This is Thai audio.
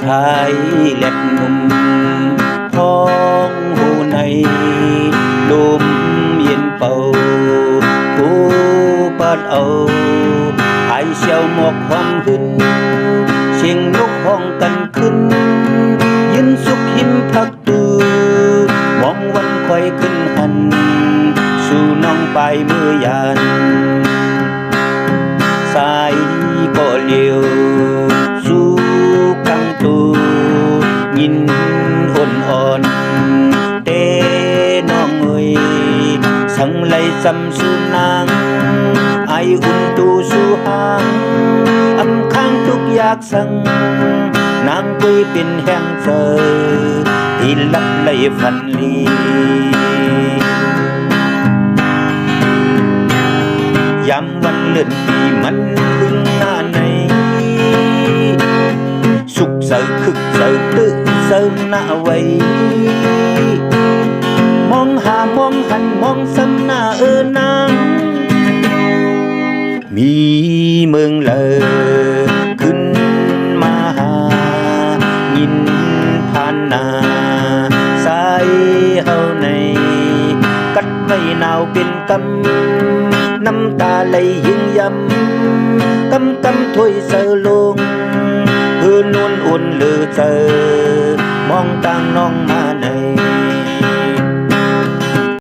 ชายเล็บหนุ่มท้องหูในลมเย็นเป่าผู้ปัดเอาไอเสียวหมอกหอมหึนเสียงนกห้องกันขึ้นยืนสุขหิมพักตูมองวันคอยขึ้นหันสู่น้องไปเมื่อยานสายก็เลี้ยวสู่กังตูยินอ่อนเต้น้องเอ่ยสังไลซ้ำสู่นางไออุ่นตูสู่หางอำข้างทุกอยากสั่งนางกุยเป็นแห่งเจอที่ลับไหลฝันลียามวันเลื่อนปีมันลึงหน้าในสุขเสาคึกเสาตึกเสาหน้าไว้มองหามองหันมองซ้ำหน้านางมีเมืองเลอขึ้นมาหายินผ่านนาสายเฮาในกัดไว้หนาวเป็นกำน้ำตาไหลยิ่งยำกำถ้วยเสือลงนวลอุ่นเลือเจอมองต่างน้องมา